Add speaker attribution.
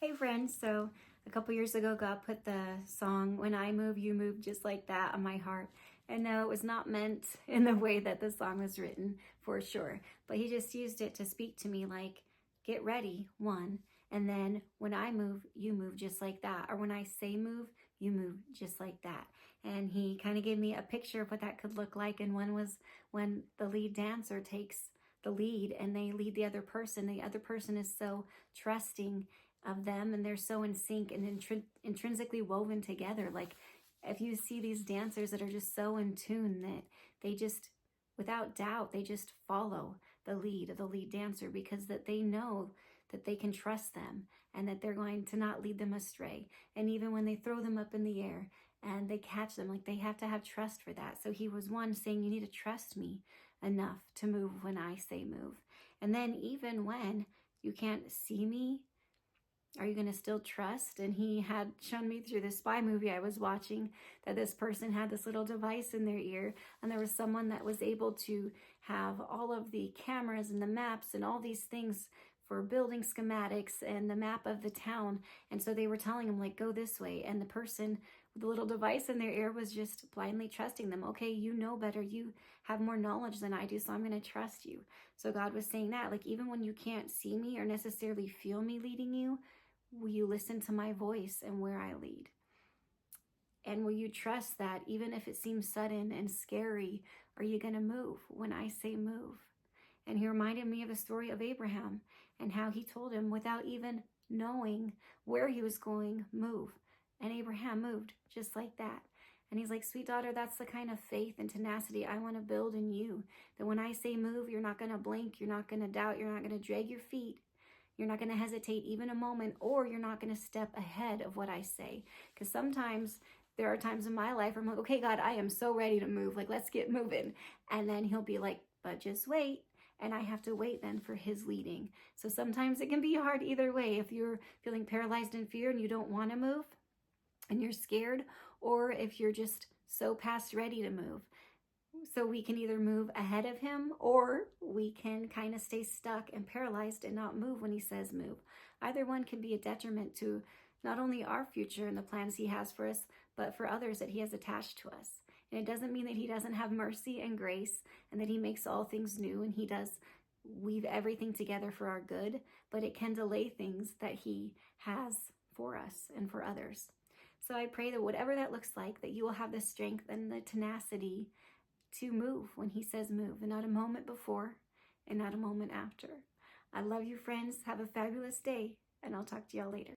Speaker 1: Hey friends, so a couple years ago God put the song "When I Move, You Move Just Like That" on my heart. And no, it was not meant in the way that the song was written, for sure. But he just used it to speak to me like, get ready, one. And then when I move, you move just like that. Or when I say move, you move just like that. And he kind of gave me a picture of what that could look like. And one was when the lead dancer takes the lead and they lead the other person. The other person is so trusting of them and they're so in sync and intrinsically woven together. Like if you see these dancers that are just so in tune that they just, without doubt, they just follow the lead of the lead dancer because that they know that they can trust them and that they're going to not lead them astray. And even when they throw them up in the air and they catch them, like they have to have trust for that. So he was one saying, you need to trust me enough to move when I say move. And then even when you can't see me, are you going to still trust? And he had shown me through the spy movie I was watching that this person had this little device in their ear, and there was someone that was able to have all of the cameras and the maps and all these things for building schematics and the map of the town. And so they were telling him, like, go this way. And the person with the little device in their ear was just blindly trusting them. Okay, you know better. You have more knowledge than I do, so I'm going to trust you. So God was saying that, like, even when you can't see me or necessarily feel me leading you, will you listen to my voice and where I lead? And will you trust that even if it seems sudden and scary, are you going to move when I say move? And he reminded me of the story of Abraham and how he told him without even knowing where he was going, move. And Abraham moved just like that. And he's like, sweet daughter, that's the kind of faith and tenacity I want to build in you. That when I say move, you're not going to blink, you're not going to doubt, you're not going to drag your feet. You're not going to hesitate even a moment, or you're not going to step ahead of what I say. Because sometimes there are times in my life where I'm like, okay, God, I am so ready to move. Like, let's get moving. And then he'll be like, but just wait. And I have to wait then for his leading. So sometimes it can be hard either way. If you're feeling paralyzed in fear and you don't want to move and you're scared, or if you're just so past ready to move. So we can either move ahead of him or we can kind of stay stuck and paralyzed and not move when he says move. Either one can be a detriment to not only our future and the plans he has for us, but for others that he has attached to us. And it doesn't mean that he doesn't have mercy and grace and that he makes all things new and he does weave everything together for our good, but it can delay things that he has for us and for others. So I pray that whatever that looks like, that you will have the strength and the tenacity to move when he says move, and not a moment before and not a moment after. I love you, friends. Have a fabulous day, and I'll talk to y'all later.